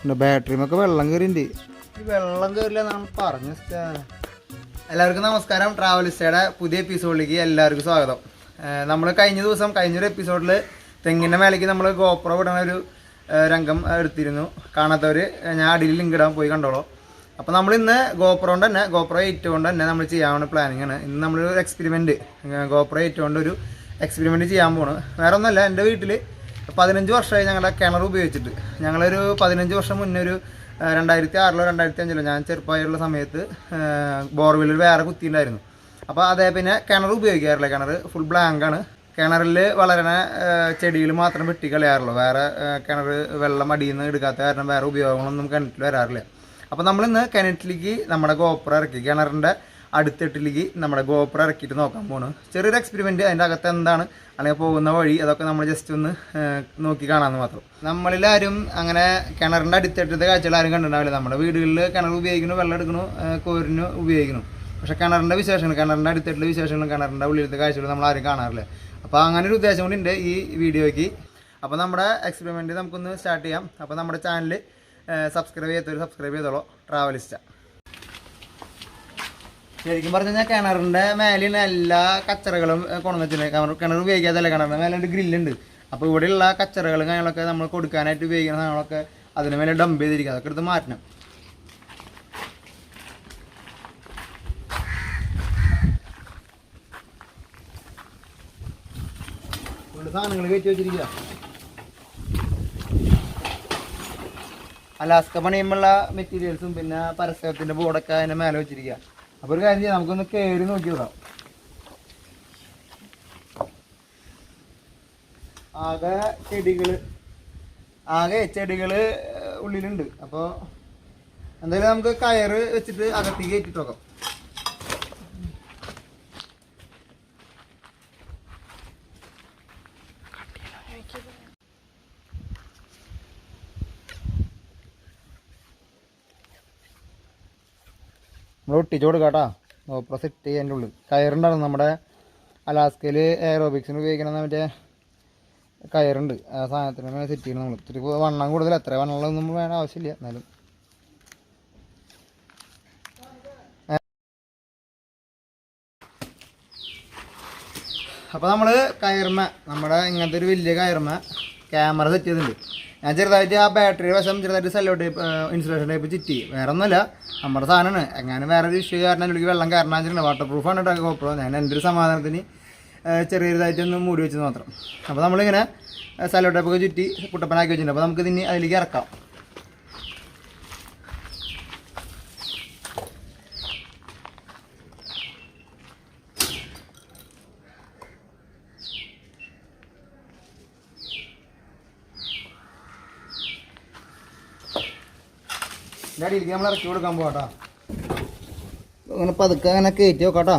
പിന്നെ ബാറ്ററിമൊക്കെ വെള്ളം കയറിണ്ട്. ഈ വെള്ളം കയറില്ല എന്നാണ് പറഞ്ഞ. എല്ലാവർക്കും നമസ്കാരം. ട്രാവലിസ്റ്റയുടെ പുതിയ എപ്പിസോഡിലേക്ക് എല്ലാവർക്കും സ്വാഗതം. നമ്മൾ കഴിഞ്ഞൊരു എപ്പിസോഡിൽ തെങ്ങിൻ്റെ മേലേക്ക് നമ്മൾ ഗോപ്രോ വിടണ ഒരു രംഗം എടുത്തിരുന്നു. കാണാത്തവർ ഞാൻ അടിയിൽ ലിങ്ക് ഇടാൻ പോയി കണ്ടോളൂ. അപ്പോൾ നമ്മൾ ഇന്ന് ഗോപ്രോ 8 കൊണ്ട് തന്നെ നമ്മൾ ചെയ്യാവുന്ന പ്ലാനിങ് ആണ്. ഇന്ന് നമ്മളൊരു എക്സ്പെരിമെൻറ്റ് ഗോപ്രോ 8 കൊണ്ട് ഒരു എക്സ്പെരിമെൻറ്റ് ചെയ്യാൻ പോണ്. വേറെ ഒന്നുമല്ല, എൻ്റെ വീട്ടിൽ 15 വർഷമായി ഞങ്ങളുടെ കിണർ ഉപയോഗിച്ചിട്ട്. ഞങ്ങളൊരു 15 വർഷം മുന്നേ ഒരു 2006 2005 ഞാൻ ചെറുപ്പമായുള്ള സമയത്ത് ബോർവെല്ലിൽ വേറെ കുത്തിയിട്ടുണ്ടായിരുന്നു. അപ്പോൾ അതേ പിന്നെ കിണർ ഉപയോഗിക്കാറില്ല. കിണർ ഫുൾ ബ്ലാങ്കാണ്. കിണറിൽ വളരണ ചെടികൾ മാത്രം വെട്ടി കളയാറുള്ളൂ. വേറെ കിണർ വെള്ളം അടിയിൽ നിന്ന് എടുക്കാത്ത കാരണം വേറെ ഉപയോഗങ്ങളൊന്നും കിണറ്റിൽ വരാറില്ല. അപ്പോൾ നമ്മളിന്ന് കിണറ്റിലേക്ക് നമ്മുടെ ഗോപ്രോ ഇറക്കി, കിണറിൻ്റെ അടുത്തിട്ടിലേക്ക് നമ്മുടെ ഗോപ്രോ ഇറക്കിയിട്ട് നോക്കാൻ പോണ്. ചെറിയൊരു എക്സ്പെരിമെൻറ്റ്. അതിൻ്റെ അകത്ത് എന്താണ് അല്ലെങ്കിൽ പോകുന്ന വഴി അതൊക്കെ നമ്മൾ ജസ്റ്റ് ഒന്ന് നോക്കി കാണാമെന്ന് മാത്രം. നമ്മളിലാരും അങ്ങനെ കിണറിൻ്റെ അടുത്തിട്ടത്തെ കാഴ്ചകൾ ആരും കണ്ടിട്ടുണ്ടാവില്ല. നമ്മുടെ വീടുകളിൽ കിണർ ഉപയോഗിക്കുന്നു, വെള്ളം എടുക്കുന്നു, കോരിന് ഉപയോഗിക്കുന്നു. പക്ഷേ കിണറിൻ്റെ വിശേഷങ്ങൾ, കിണറിൻ്റെ അടുത്തിട്ടുള്ള വിശേഷങ്ങളും കിണറിൻ്റെ ഉള്ളിലത്തെ കാഴ്ചകൾ നമ്മൾ ആരും കാണാറില്ല. അപ്പോൾ അങ്ങനെ ഒരു ഉദ്ദേശം കൂടി ഉണ്ട് ഈ വീഡിയോയ്ക്ക്. അപ്പോൾ നമ്മുടെ എക്സ്പെരിമെൻറ്റ് നമുക്കൊന്ന് സ്റ്റാർട്ട് ചെയ്യാം. അപ്പോൾ നമ്മുടെ ചാനൽ സബ്സ്ക്രൈബ് ചെയ്തോളൂ. ട്രാവലിസ്റ്റ. ശരിക്കും പറഞ്ഞു കഴിഞ്ഞാൽ കിണറിൻ്റെ മേലെയാണ് എല്ലാ കച്ചറകളും കൊണ്ടുവന്നിട്ടുണ്ട്. കിണർ ഉപയോഗിക്കാത്തല്ല, കിണറിൻ്റെ മേലെ ഒരു ഗ്രില്ലുണ്ട്. അപ്പോൾ ഇവിടെയുള്ള കച്ചറകളും കാര്യങ്ങളൊക്കെ നമ്മൾ കൊടുക്കാനായിട്ട് ഉപയോഗിക്കുന്ന സാധനങ്ങളൊക്കെ അതിന് മേലെ ഡംപ് ചെയ്തിരിക്കുക. അതൊക്കെ എടുത്ത് മാറ്റണം. സാധനങ്ങൾ കയറ്റി വെച്ചിരിക്കുക. അലാസ്ക പണിയുമ്പോഴുള്ള മെറ്റീരിയൽസും പിന്നെ പരസ്യത്തിൻ്റെ ബോർഡൊക്കെ അതിൻ്റെ മേലെ വെച്ചിരിക്കുക. അപ്പോൾ ഒരു കാര്യം ചെയ്യാം, നമുക്കൊന്ന് കയറി നോക്കി വിടാം. ആകെ ചെടികൾ ഉള്ളിലുണ്ട്. അപ്പോൾ എന്തായാലും നമുക്ക് കയറ് വെച്ചിട്ട് അകത്തേക്ക് കയറ്റിട്ട് നോക്കാം. നമ്മൾ ഒട്ടിച്ചു കൊടുക്കാട്ടാ. ഗോപ്രോ സെറ്റ് ചെയ്യാൻ്റെ ഉള്ളിൽ കയറുണ്ടാണ്. നമ്മുടെ അലാസ്കയിൽ എയറോബിക്സിന് ഉപയോഗിക്കണമെന്ന് മറ്റേ കയറുണ്ട്. ആ സാധനത്തിന് സെറ്റ് ചെയ്യണം. നമ്മൾ ഇത്തിരി വണ്ണം കൂടുതൽ, എത്ര വണ്ണമുള്ളതൊന്നും വേണ്ട ആവശ്യമില്ല. എന്നാലും അപ്പോൾ നമ്മൾ നമ്മുടെ ഇങ്ങനത്തെ ഒരു വലിയ ക്യാമറ സെറ്റ് ചെയ്തിട്ടുണ്ട്. ഞാൻ ചെറുതായിട്ട് ആ ബാറ്ററി വശം ചെറുതായിട്ട് സെല്ലോ ടൈപ്പ് ഇൻസുലേഷൻ ടൈപ്പ് ചിറ്റി. വേറെ ഒന്നുമല്ല, നമ്മുടെ സാധനമാണ്. എങ്ങനെ വേറെ ഒരു ഇഷ്യൂ കാരണം എനിക്ക് വെള്ളം കയറാൻ വെച്ചിട്ടുണ്ട്. വാട്ടർ പ്രൂഫാണ് കേട്ടോ ഗോപ്രോ. ഞാൻ എൻ്റെ ഒരു സമാധാനത്തിന് ചെറിയതായിട്ടൊന്ന് മൂടി വെച്ചത് മാത്രം. അപ്പോൾ നമ്മളിങ്ങനെ സെല്ലോ ടൈപ്പൊക്കെ ചുറ്റി കുട്ടപ്പനാക്കി വെച്ചിട്ടുണ്ട്. അപ്പോൾ നമുക്ക് ഇതിന് അതിലേക്ക് ഇറക്കാം. ഇതിൻ്റെ അടിയിലേക്ക് നമ്മൾ ഇറക്കി കൊടുക്കാൻ പോകാട്ടോ. അങ്ങനെ പതുക്കെ അങ്ങനെ കയറ്റി നോക്കാട്ടോ.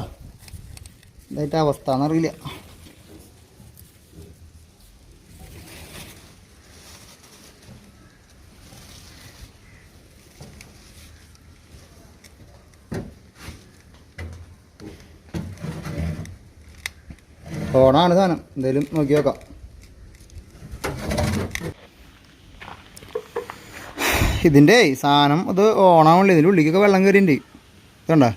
ഇതായിട്ട് അവസ്ഥ എന്നറിയില്ല. ഓണാണ് സാധനം. എന്തായാലും നോക്കി നോക്കാം. ഇതിൻ്റെ സാധനം അത് ഓണാവുള്ളൂ. ഇതിൻ്റെ ഉള്ളിലേക്കൊക്കെ വെള്ളം കയറിയിട്ടുണ്ട്. ഇതുണ്ടോ,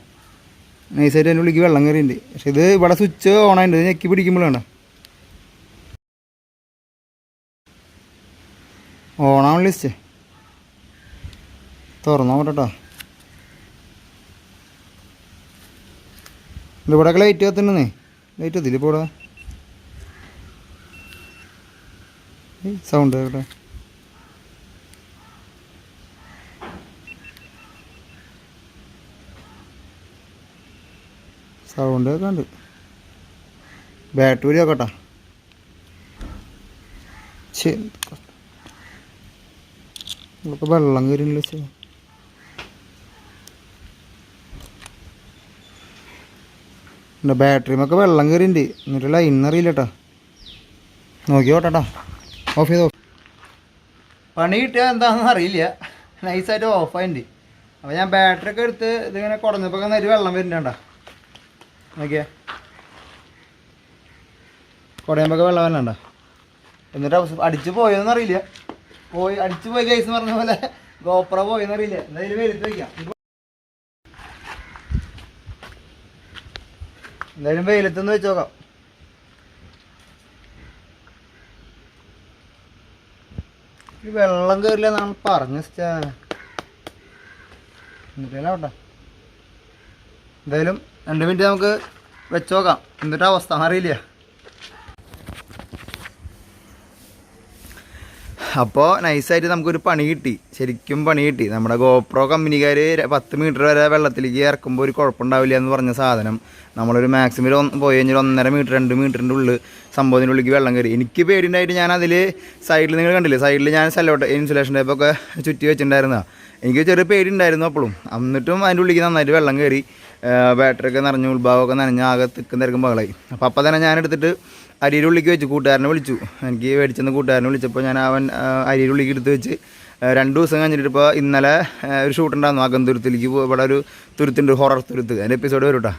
നൈസായിട്ട് അതിൻ്റെ ഉള്ളിലേക്ക് വെള്ളം കയറിയിട്ടുണ്ട്. പക്ഷെ ഇത് ഇവിടെ സ്വിച്ച് ഓണായിട്ടുണ്ട്. ഇത് ഞെക്കി പിടിക്കുമ്പോഴാണ് ഓണാവുള്ള ലിസ്റ്റ്. തുറന്നോ കേട്ടോ. ഇതിവിടെയൊക്കെ ലൈറ്റ് കത്തുണ്ടെന്നേ. ലൈറ്റ് കത്തില്ല ഇപ്പോൾ ഇവിടെ. സൗണ്ട് കേട്ടോ. സൗണ്ട് ഒക്കെ ഉണ്ട്. ബാറ്ററി നോക്കട്ടെ. നമുക്ക് വെള്ളം കയറില്ല. ബാറ്ററിമൊക്കെ വെള്ളം കയറിണ്ട്. എന്നിട്ട് ലൈൻ അറിയില്ല കേട്ടോ. നോക്കി നോട്ടാ. ഓഫ് ചെയ്തോ. പണി കിട്ടിയാൽ എന്താണെന്ന് അറിയില്ല. നൈസായിട്ട് ഓഫായിട്ടുണ്ട്. അപ്പോൾ ഞാൻ ബാറ്ററി ഒക്കെ എടുത്ത് ഇതിങ്ങനെ കുടഞ്ഞപ്പോൾ നേരി വെള്ളം വരുന്നുണ്ടോ നോക്കിയേ. കുടയുമ്പോൾ വെള്ളം വല്ലണ്ട. എന്നിട്ട് അടിച്ചു പോയോന്നറിയില്ല. അടിച്ചു പോയി കേസ് പറഞ്ഞ പോലെ ഗോപ്ര പോയെന്നറിയില്ല. എന്തായാലും വെയിലത്ത് വയ്ക്കാം. എന്തായാലും വെയിലത്തൊന്ന് വെച്ച് നോക്കാം. ഈ വെള്ളം കയറില്ല എന്നാണ് പറഞ്ഞ എന്നിട്ടാവട്ടെ. എന്തായാലും 2 മിനിറ്റ് നമുക്ക് വെച്ച് നോക്കാം. എന്നിട്ട് അവസ്ഥ അറിയില്ല. അപ്പോൾ നൈസായിട്ട് നമുക്കൊരു പണി കിട്ടി, ശരിക്കും പണി കിട്ടി. നമ്മുടെ ഗോപ്രോ കമ്പനിക്കാർ 10 മീറ്റർ വരെ വെള്ളത്തിലേക്ക് ഇറക്കുമ്പോൾ ഒരു കുഴപ്പമുണ്ടാവില്ല എന്ന് പറഞ്ഞ സാധനം നമ്മളൊരു മാക്സിമം പോയി കഴിഞ്ഞാൽ 1.5 മീറ്റർ 2 മീറ്ററിൻ്റെ ഉള്ളിൽ സംഭവത്തിൻ്റെ ഉള്ളിലേക്ക് വെള്ളം കയറി. എനിക്ക് പേടിയുണ്ടായിട്ട് ഞാൻ അതിൽ സൈഡിൽ, നിങ്ങൾ കണ്ടില്ലേ, സൈഡിൽ ഞാൻ ഇൻസുലേഷൻ ടൈപ്പൊക്കെ ചുറ്റി വെച്ചിട്ടുണ്ടായിരുന്നതാണ്. എനിക്ക് ചെറിയ പേടി ഉണ്ടായിരുന്നു അപ്പോഴും. എന്നിട്ടും അതിൻ്റെ ഉള്ളിലേക്ക് നന്നായിട്ട് വെള്ളം കയറി, ബാറ്ററിയൊക്കെ നിറഞ്ഞു, ഉൾഭാഗമൊക്കെ നനഞ്ഞ് ആകെ തിക്കും തിരക്കും ബഹളായി. അപ്പോൾ തന്നെ ഞാൻ എടുത്തിട്ട് അരിയുടെ ഉള്ളിലേക്ക് വെച്ചു. കൂട്ടുകാരനെ വിളിച്ചു, എനിക്ക് മേടിച്ചെന്ന് കൂട്ടുകാരനെ വിളിച്ചപ്പോൾ ഞാൻ അരിയുടെ ഉള്ളിലേക്ക് എടുത്ത് വെച്ച് 2 ദിവസം കഴിഞ്ഞിട്ട് ഇപ്പോൾ ഇന്നലെ ഒരു ഷൂട്ടുണ്ടായിരുന്നു അകന്തുരുത്തിലേക്ക്. ഇവിടെ ഒരു തുരുത്തുണ്ട്, ഹൊറർ തുരുത്ത്, അതിൻ്റെ എപ്പിസോഡ് വരും കേട്ടോ.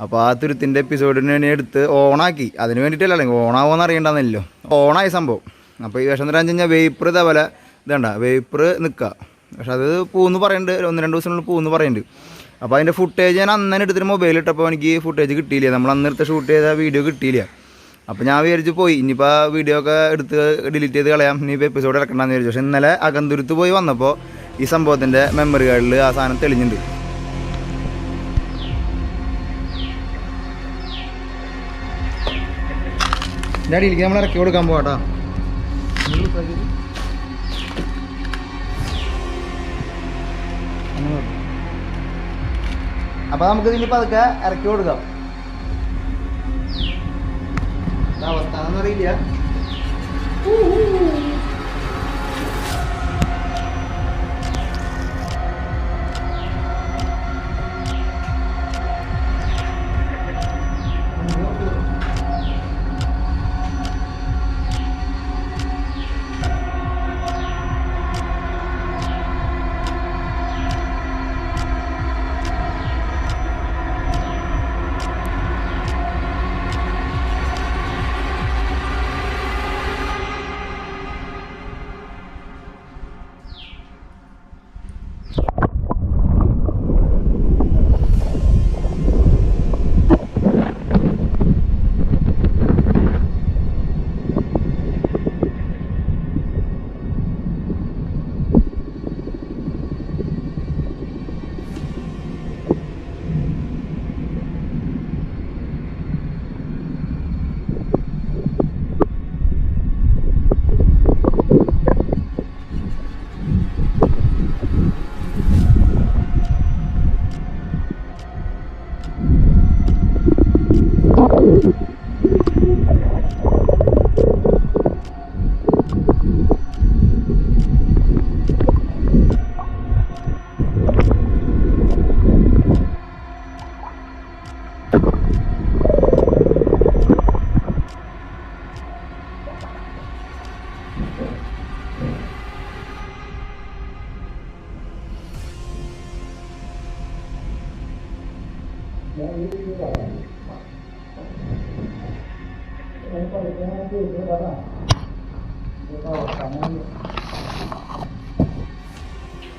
അപ്പോൾ ആ തുരുത്തിൻ്റെ എപ്പിസോഡിന് എടുത്ത് ഓണാക്കി. അതിന് വേണ്ടിയിട്ടല്ല, അല്ലെങ്കിൽ ഓണാവുമെന്ന് അറിയണ്ടെന്നല്ലോ. ഓണായ സംഭവം. അപ്പോൾ ഈ വിഷം തരാൻ കഴിഞ്ഞാൽ വേപ്പർ ഇതേപോലെ ഇതണ്ട വേപ്പർ നിൽക്കുക. പക്ഷെ അത് പൂന്ന് പറയുന്നുണ്ട്, 1-2 ദിവസത്തിനുള്ളിൽ പൂന്ന് പറയുന്നുണ്ട്. അപ്പോൾ അതിൻ്റെ ഫുട്ടേജ് ഞാൻ അന്നേ എടുത്തിട്ട് മൊബൈൽ ഇട്ടപ്പോൾ എനിക്ക് ഫുട്ടേജ് കിട്ടിയില്ല. നമ്മൾ അന്നെടുത്ത് ഷൂട്ട് ചെയ്ത വീഡിയോ കിട്ടിയില്ല. അപ്പോൾ ഞാൻ വിചാരിച്ച് പോയി, ഇനിയിപ്പോൾ വീഡിയോ ഒക്കെ എടുത്ത് ഡിലീറ്റ് ചെയ്ത് കളയാം, ഇനിയിപ്പോൾ എപ്പിസോഡ് ഇറക്കണ്ടെന്ന് വിചാരിച്ചു. പക്ഷേ ഇന്നലെ അകന്തുരുത്ത് പോയി വന്നപ്പോൾ ഈ സംഭവത്തിൻ്റെ മെമ്മറി കാർഡിൽ ആ സാധനം തെളിഞ്ഞിട്ടുണ്ട്. എൻ്റെ അടിയിലേക്ക് നമ്മൾ ഇറക്കി കൊടുക്കാൻ പോകാട്ടോ. അപ്പോൾ നമുക്ക് ഇതിനിപ്പോൾ അതൊക്കെ ഇറക്കി കൊടുക്കാം. അവസ്ഥ എന്നറിയില്ല.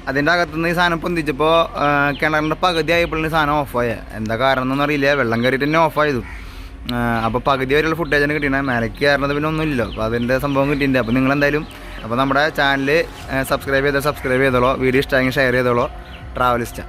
അതിൻ്റെ അകത്തുനിന്ന് ഈ സാധനം പൊന്തിച്ചപ്പോൾ കിണറിൻ്റെ പകുതി ആയപ്പോഴാണ് ഈ സാധനം ഓഫായത്. എന്താ കാരണം എന്നൊന്നും അറിയില്ല, വെള്ളം കയറിയിട്ട് തന്നെ ഓഫായതു. അപ്പോൾ പകുതി വരെയുള്ള ഫുട്ടേജാണ് കിട്ടിയത്, മേലേക്ക് കയറുന്നത് പിന്നെ ഒന്നുമില്ലല്ലോ. അപ്പോൾ അതിൻ്റെ സംഭവം കിട്ടിയിട്ടുണ്ട്. അപ്പോൾ നിങ്ങളെന്തായാലും അപ്പോൾ നമ്മുടെ ചാനൽ സബ്സ്ക്രൈബ് ചെയ്തോളൂ, വീഡിയോ ഇഷ്ടമായെങ്കിൽ ഷെയർ ചെയ്തോളൂ. ട്രാവലിസ്റ്റ്.